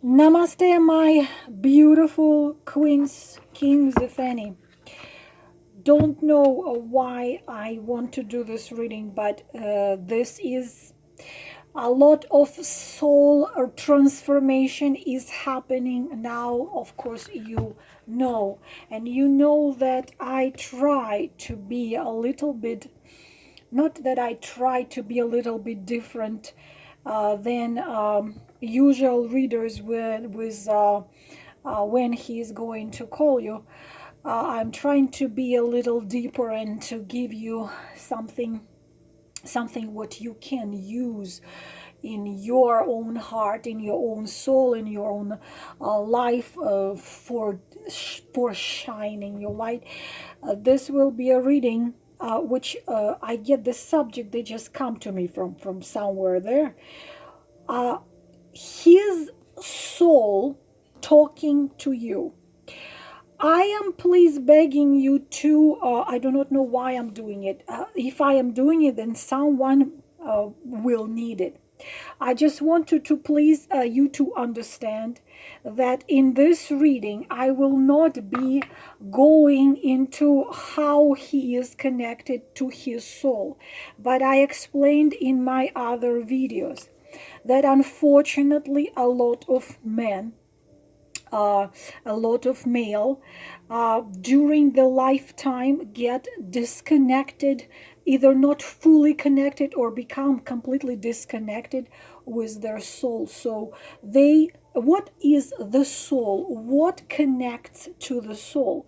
Namaste, my beautiful queens, kings, if any. Don't know why I want to do this reading, but this is a lot of soul transformation is happening now. Of course, you know, and you know that I try to be a little bit, not that I try to be a little bit different than usual readers when he's going to call you. I'm trying to be a little deeper and to give you something what you can use in your own heart, in your own soul, in your own life, for shining your light. This will be a reading which I get the subject, they just come to me from somewhere there. His soul talking to you. I am please begging you to, I do not know why I'm doing it. If I am doing it, then someone will need it. I just want to please you to understand that in this reading, I will not be going into how he is connected to his soul. But I explained in my other videos that unfortunately a lot of men, a lot of male during the lifetime get disconnected, either not fully connected or become completely disconnected with their soul. So what is the soul? What connects to the soul?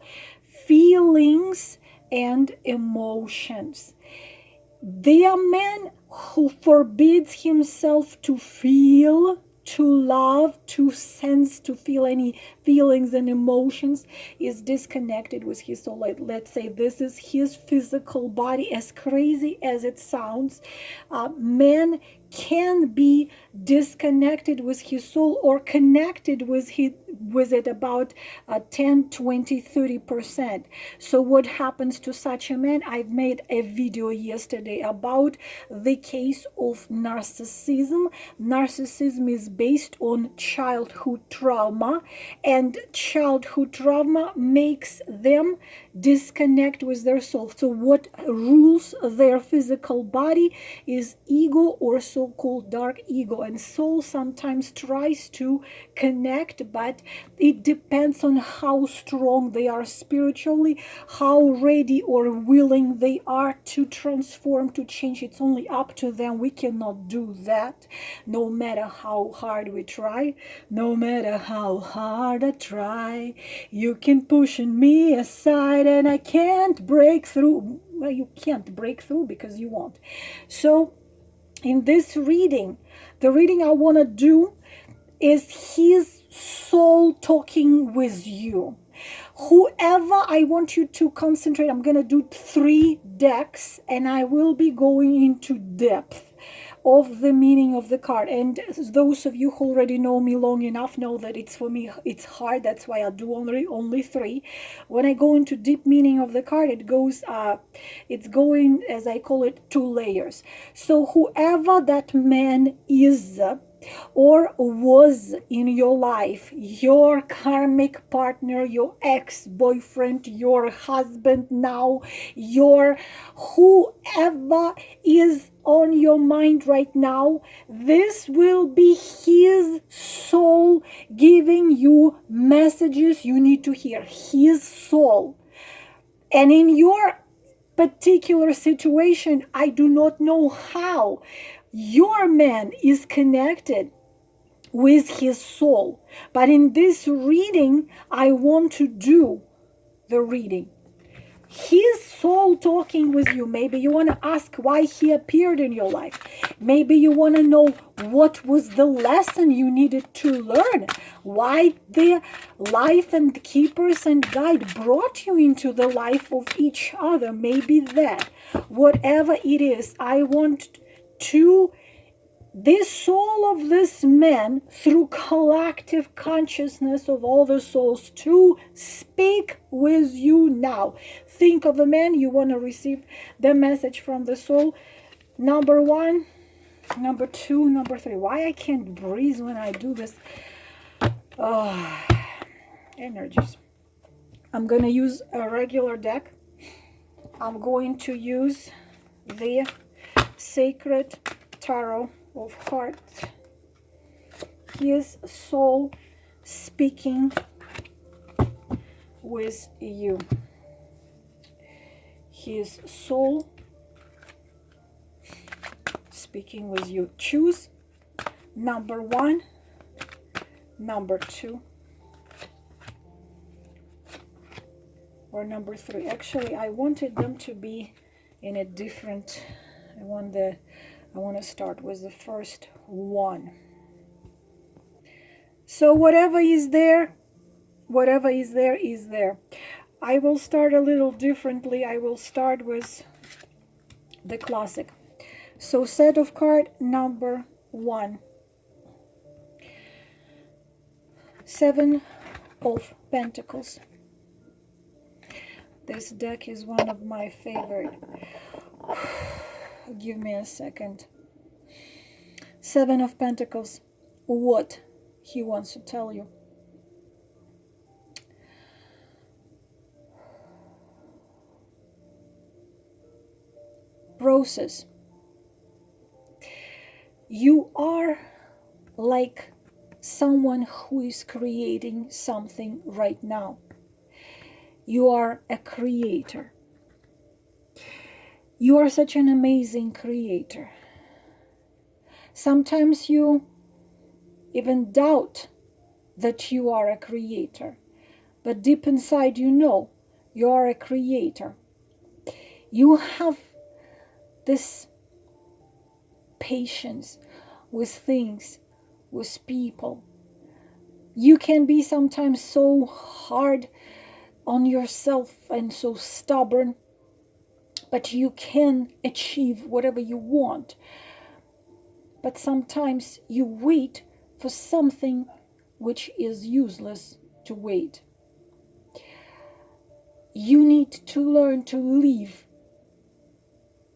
Feelings and emotions. There are men who forbids himself to feel, to love, to sense, to feel any feelings and emotions, is disconnected with his soul. Let's say this is his physical body, as crazy as it sounds. Men can be disconnected with his soul or connected with it about 10, 20, 30%. So what happens to such a man? I've made a video yesterday about the case of narcissism. Narcissism is based on childhood trauma, and childhood trauma makes them disconnect with their soul. So what rules their physical body is ego, or so-called dark ego, and soul sometimes tries to connect, but it depends on how strong they are spiritually, how ready or willing they are to transform, to change. It's only up to them. We cannot do that, no matter how hard we try. No matter how hard I try, you can push me aside and I can't break through. Well, you can't break through because you won't. So in this reading, the reading I want to do is his soul talking with you. Whoever, I want you to concentrate. I'm going to do 3 decks and I will be going into depth of the meaning of the card. And those of you who already know me long enough know that it's, for me, it's hard. That's why I do only 3. When I go into deep meaning of the card, it goes it's going, as I call it, 2 layers. So whoever that man is or was in your life, your karmic partner, your ex-boyfriend, your husband now, your whoever is on your mind right now, this will be his soul giving you messages you need to hear. His soul. And in your particular situation, I do not know how your man is connected with his soul. But in this reading, I want to do the reading. His soul talking with you. Maybe you want to ask why he appeared in your life. Maybe you want to know what was the lesson you needed to learn. Why the life and keepers and guide brought you into the life of each other. Maybe that. Whatever it is, I want to, this soul of this man, through collective consciousness of all the souls, to speak with you now. Think of a man, you want to receive the message from the soul. Number 1, number 2, number 3. Why I can't breathe when I do this? Oh, energies. I'm going to use a regular deck. I'm going to use the Sacred Tarot of Hearts. His soul speaking with you. His soul speaking with you. Choose number 1, number 2, or number 3. Actually, I wanted them to be in a different. I want to start with the first one. So whatever is there is there. I will start a little differently. I will start with the classic. So set of card number 1. 7 of Pentacles. This deck is one of my favorite. Give me a second. 7 of Pentacles. What he wants to tell you. Process. You are like someone who is creating something right now. You are a creator. You are such an amazing creator. Sometimes you even doubt that you are a creator, but deep inside you know you are a creator. You have this patience with things, with people. You can be sometimes so hard on yourself and so stubborn, but you can achieve whatever you want. But sometimes you wait for something which is useless to wait. You need to learn to leave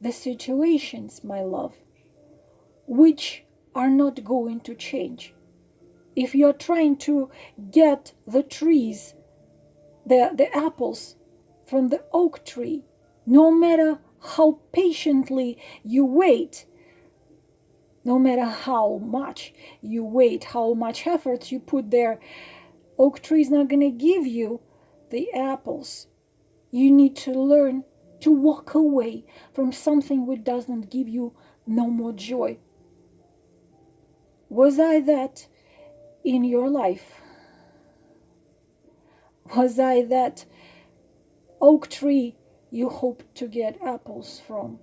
the situations, my love, which are not going to change. If you're trying to get the trees, the apples from the oak tree, no matter how patiently you wait, no matter how much you wait, how much effort you put there, oak tree is not going to give you the apples. You need to learn to walk away from something which doesn't give you no more joy. Was I that in your life? Was I that oak tree you hoped to get apples from?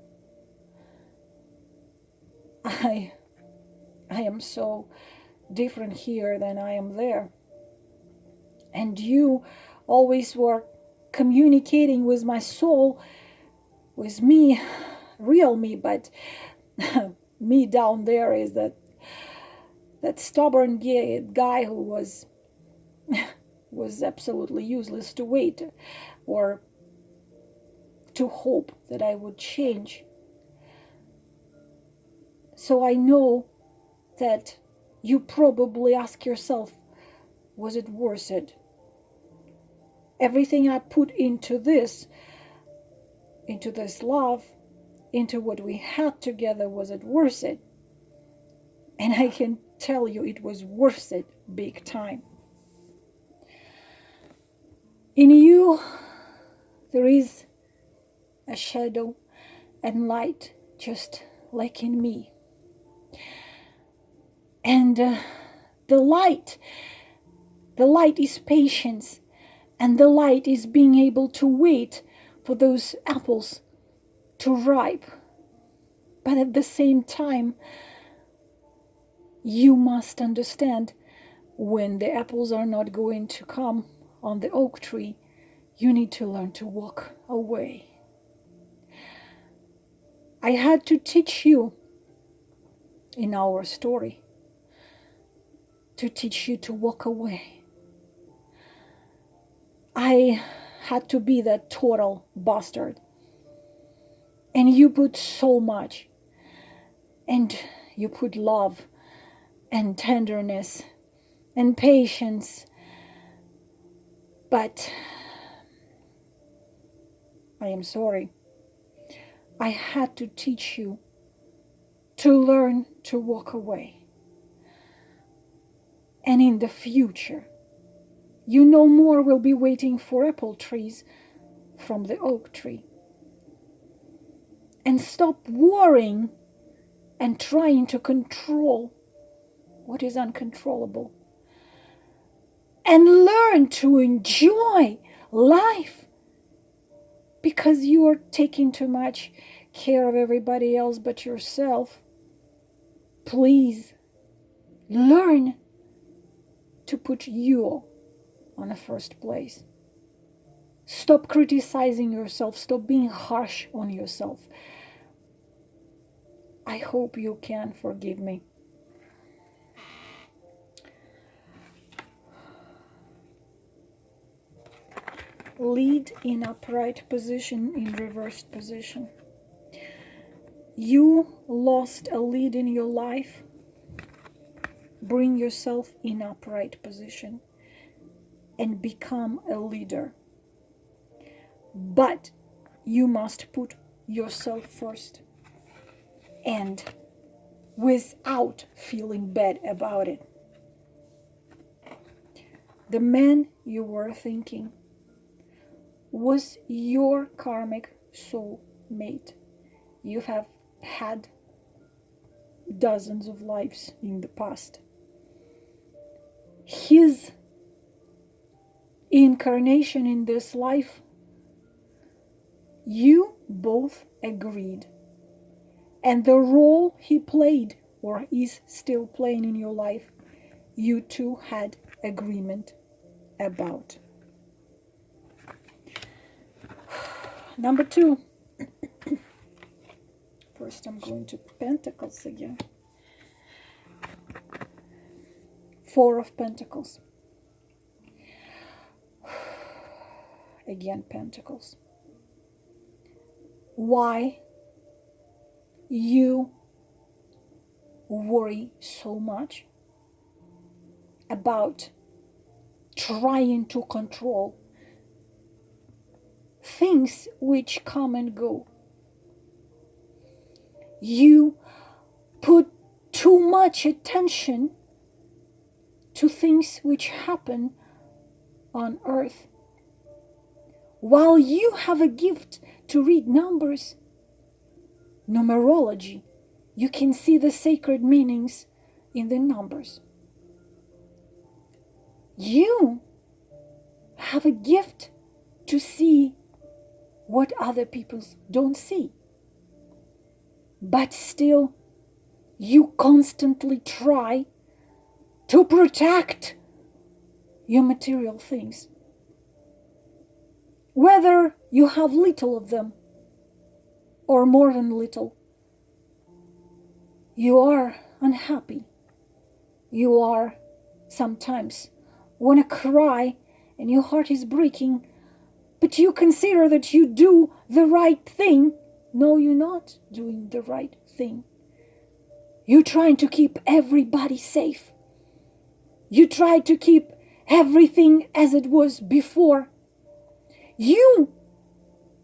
I am so different here than I am there. And you always were communicating with my soul, with me, real me, but me down there is that stubborn guy who was absolutely useless to wait or to hope that I would change. So I know that you probably ask yourself, was it worth it? Everything I put into this love, into what we had together, was it worth it? And I can tell you it was worth it big time. In you, there is a shadow and light, just like in me. And the light is patience, and the light is being able to wait for those apples to ripe. But at the same time, you must understand when the apples are not going to come on the oak tree, you need to learn to walk away. I had to teach you in our story, to teach you to walk away. I had to be that total bastard. And you put so much. And you put love and tenderness and patience. But I am sorry. I had to teach you to learn to walk away. And in the future, you no more will be waiting for apple trees from the oak tree. And stop worrying and trying to control what is uncontrollable. And learn to enjoy life, because you are taking too much care of everybody else but yourself. Please learn to put you on the first place. Stop criticizing yourself. Stop being harsh on yourself. I hope you can forgive me. Lead in upright position, in reversed position. You lost a lead in your life. Bring yourself in upright position and become a leader. But you must put yourself first, and without feeling bad about it. The man you were thinking was your karmic soul mate. You have had dozens of lives in the past. His incarnation in this life, you both agreed. And the role he played, or is still playing in your life, you two had agreement about. Number 2. First I'm going to Pentacles again. 4 of Pentacles. Again, Pentacles. Why you worry so much about trying to control things which come and go. You put too much attention to things which happen on earth, while you have a gift to read numbers, numerology. You can see the sacred meanings in the numbers. You have a gift to see what other people don't see. But still, you constantly try to protect your material things. Whether you have little of them or more than little, you are unhappy. You are sometimes want to cry and your heart is breaking, but you consider that you do the right thing. No, you're not doing the right thing. You're trying to keep everybody safe. You try to keep everything as it was before. You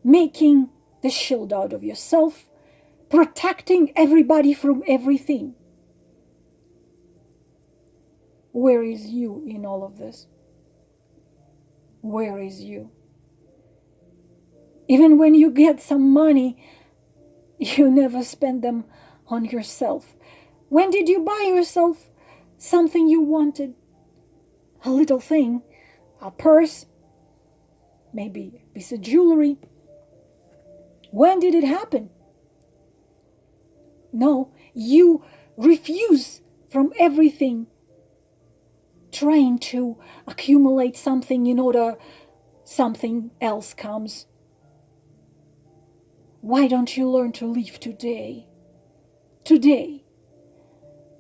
making the shield out of yourself, protecting everybody from everything. Where is you in all of this? Where is you? Even when you get some money, you never spend them on yourself. When did you buy yourself something you wanted? A little thing, a purse, maybe a piece of jewelry. When did it happen? No, you refuse from everything, trying to accumulate something in order something else comes. Why don't you learn to live today? Today.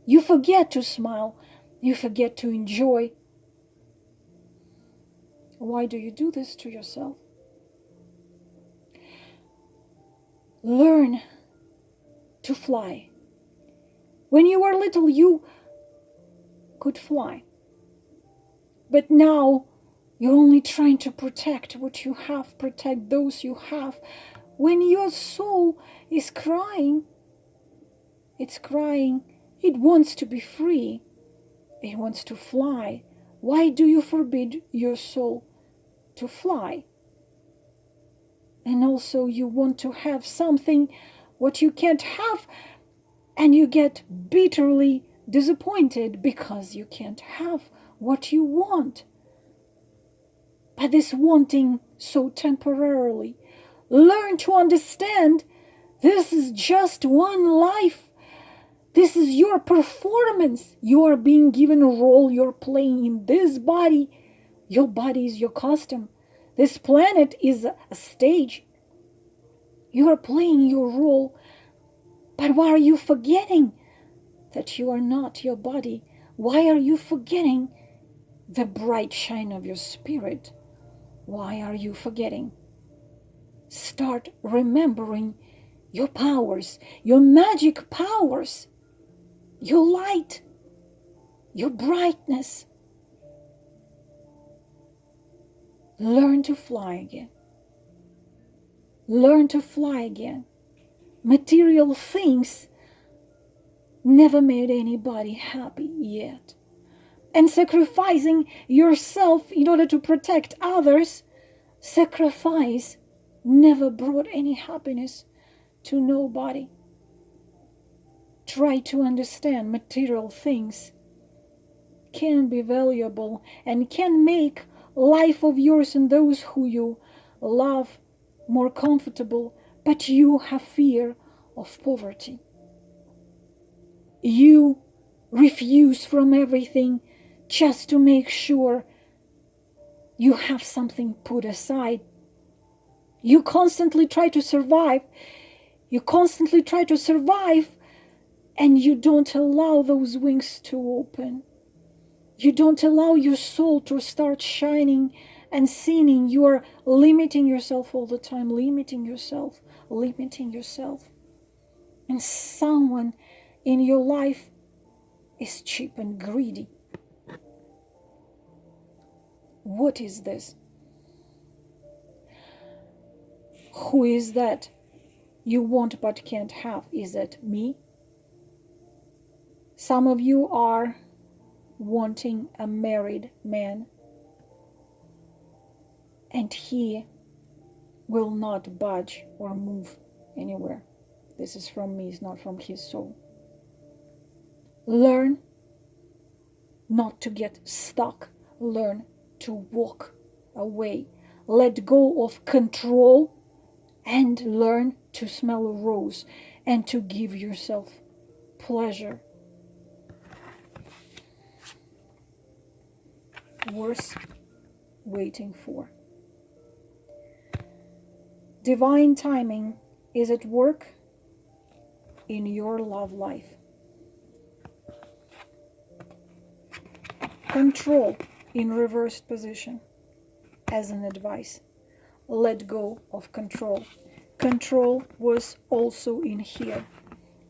You forget to smile. You forget to enjoy. Why do you do this to yourself? Learn to fly. When you were little, you could fly. But now you're only trying to protect what you have, protect those you have. When your soul is crying, it's crying. It wants to be free. It wants to fly. Why do you forbid your soul to fly? And also you want to have something what you can't have, and you get bitterly disappointed because you can't have what you want. But this wanting so temporarily, learn to understand this is just one life. This is your performance. You are being given a role. You're playing in this body. Your body is your costume. This planet is a stage. You are playing your role. But why are you forgetting that you are not your body? Why are you forgetting the bright shine of your spirit? Why are you forgetting? Start remembering your powers, your magic powers, your light, your brightness. Learn to fly again. Learn to fly again. Material things never made anybody happy yet. And sacrificing yourself in order to protect others, sacrifice never brought any happiness to nobody. Try to understand material things can be valuable and can make life of yours and those who you love more comfortable, but you have fear of poverty. You refuse from everything just to make sure you have something put aside. You constantly try to survive. You constantly try to survive, and you don't allow those wings to open. You don't allow your soul to start shining and sinning. You are limiting yourself all the time, limiting yourself, limiting yourself. And someone in your life is cheap and greedy. What is this? Who is that you want but can't have? Is it me? Some of you are wanting a married man, and he will not budge or move anywhere. This is from me, it's not from his soul. Learn not to get stuck. Learn to walk away. Let go of control and learn to smell a rose and to give yourself pleasure. Worth waiting for. Divine timing is at work in your love life. Control in reversed position as an advice. Let go of control. Control was also in here.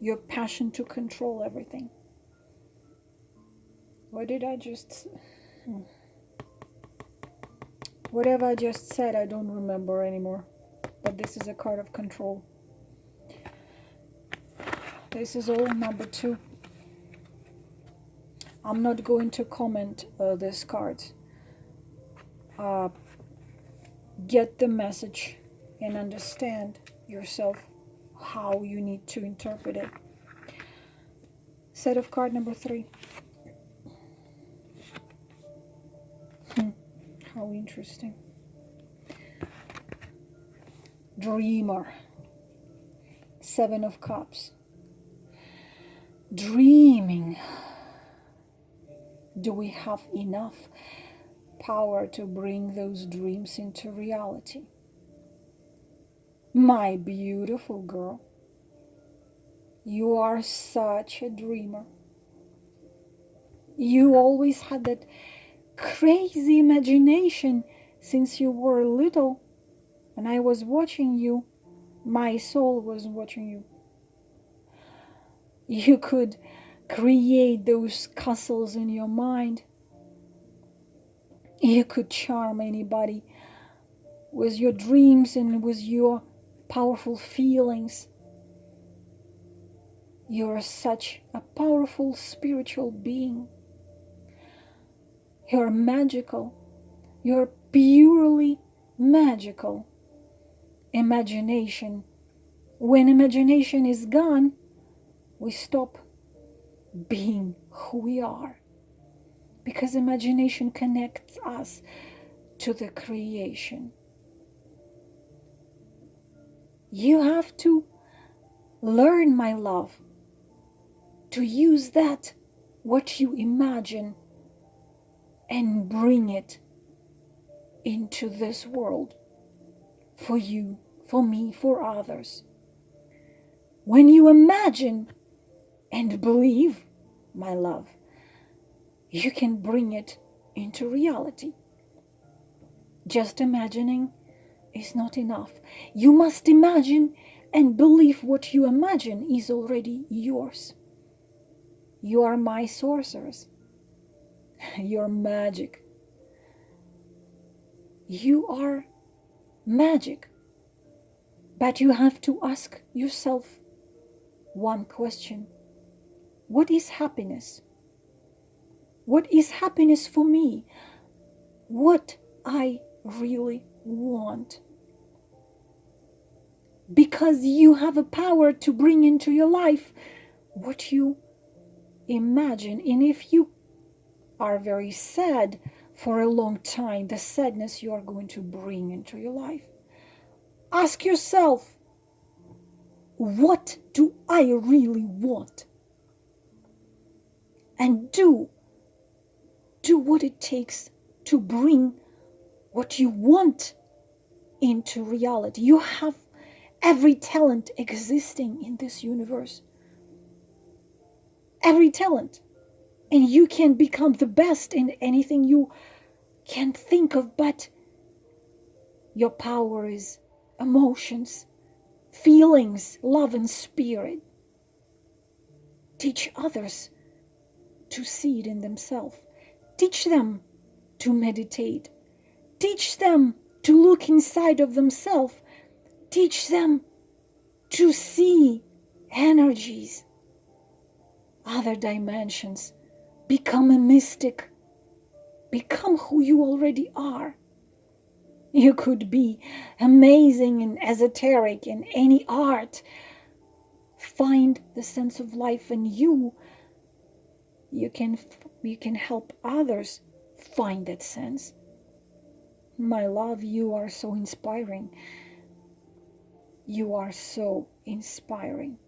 Your passion to control everything. What did I just... Whatever I just said, I don't remember anymore. But this is a card of control. This is all number 2. I'm not going to comment these cards. Get the message and understand yourself how you need to interpret it. Set of card number 3. How interesting. Dreamer. 7 of Cups. Dreaming. Do we have enough power to bring those dreams into reality? My beautiful girl, you are such a dreamer. You always had that crazy imagination since you were little. When I was watching you, my soul was watching you. You could create those castles in your mind. You could charm anybody with your dreams and with your powerful feelings. You're such a powerful spiritual being. You're magical. You're purely magical. Imagination. When imagination is gone, we stop being who we are. Because imagination connects us to the creation. You have to learn, my love, to use that, what you imagine, and bring it into this world for you, for me, for others. When you imagine and believe, my love, you can bring it into reality. Just imagining is not enough. You must imagine and believe what you imagine is already yours. You are my sorceress. You're magic. You are magic. But you have to ask yourself one question. What is happiness? What is happiness for me? What I really want? Because you have a power to bring into your life what you imagine. And if you are very sad for a long time, the sadness you are going to bring into your life. Ask yourself, what do I really want? And do what it takes to bring what you want into reality. You have every talent existing in this universe. Every talent. And you can become the best in anything you can think of, but your power is emotions, feelings, love, and spirit. Teach others to see it in themselves. Teach them to meditate. Teach them to look inside of themselves. Teach them to see energies, other dimensions. Become a mystic. Become who you already are. You could be amazing and esoteric in any art. Find the sense of life in you. You can help others find that sense. My love, you are so inspiring. You are so inspiring.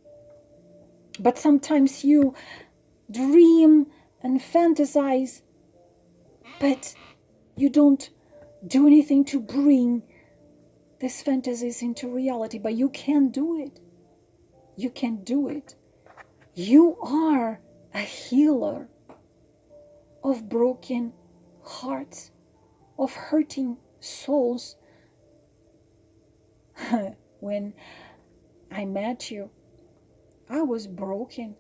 But sometimes you dream and fantasize, but you don't do anything to bring these fantasies into reality. But you can do it. You can do it. You are a healer of broken hearts, of hurting souls. When I met you, I was broken.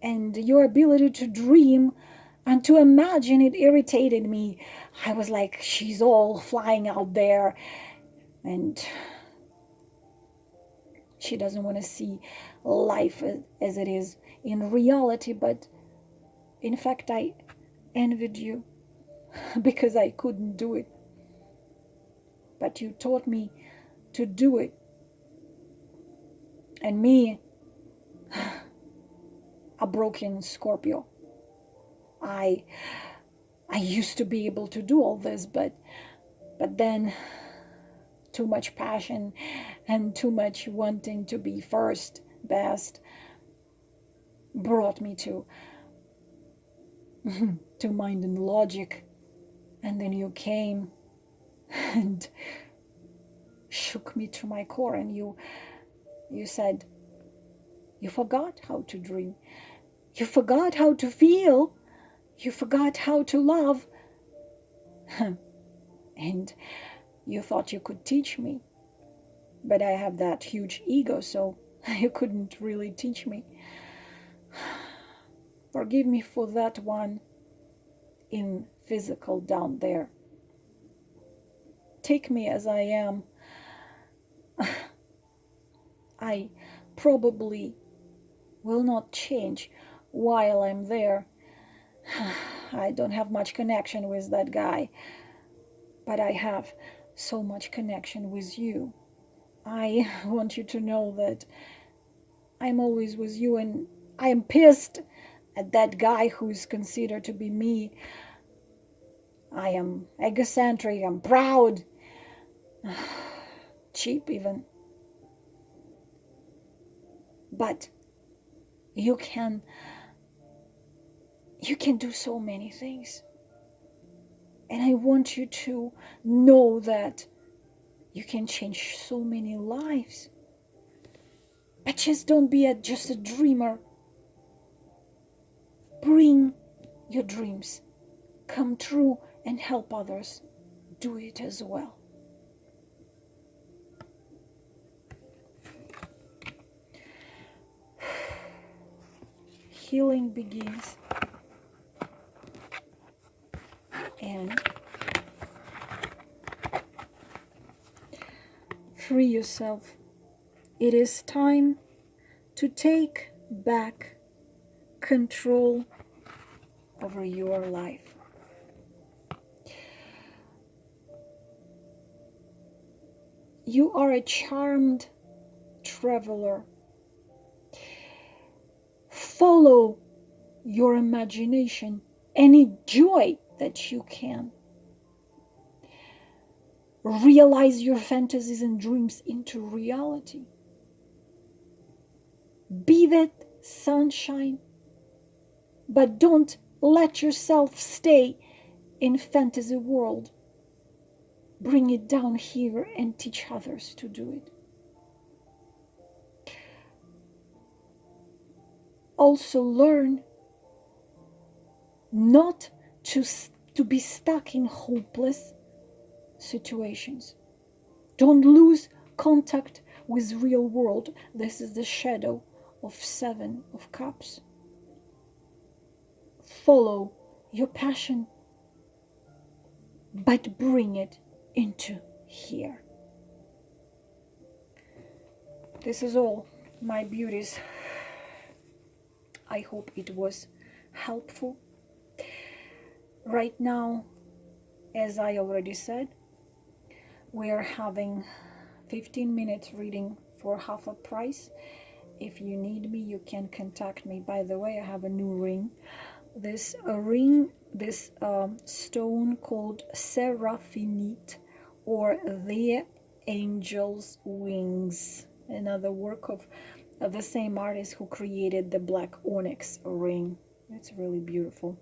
And your ability to dream and to imagine, it irritated me. I was like, she's all flying out there and she doesn't want to see life as it is in reality. But in fact, I envied you because I couldn't do it. But you taught me to do it. And me, a broken Scorpio, I used to be able to do all this, but then too much passion and too much wanting to be first, best, brought me to mind and logic. And then you came and shook me to my core, and you said, you forgot how to dream. You forgot how to feel. You forgot how to love. And you thought you could teach me. But I have that huge ego, so you couldn't really teach me. Forgive me for that one. in physical down there. Take me as I am. I probably will not change while I'm there. I don't have much connection with that guy, but I have so much connection with you. I want you to know that I'm always with you, and I am pissed at that guy who's considered to be me. I am egocentric, I'm proud, cheap even. But you can do so many things. And I want you to know that you can change so many lives. But just don't be just a dreamer. Bring your dreams, come true, and help others do it as well. Healing begins, and free yourself. It is time to take back control over your life. You are a charmed traveler. Follow your imagination and enjoy that you can. Realize your fantasies and dreams into reality. Be that sunshine, but don't let yourself stay in fantasy world. Bring it down here and teach others to do it. Also learn not to be stuck in hopeless situations. Don't lose contact with real world. This is the shadow of 7 of Cups. Follow your passion, but bring it into here. This is all, my beauties. I hope it was helpful. Right now, as I already said, we are having 15 minutes reading for half a price. If you need me, you can contact me. By the way, I have a new ring. This stone called Seraphinite, or the Angel's Wings. Another work of the same artist who created the black onyx ring. It's really beautiful.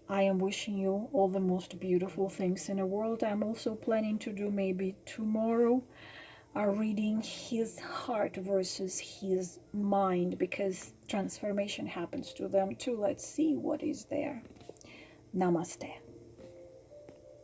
I am wishing you all the most beautiful things in the world. I'm also planning to do maybe tomorrow reading his heart versus his mind, because transformation happens to them too. Let's see what is there. Namaste.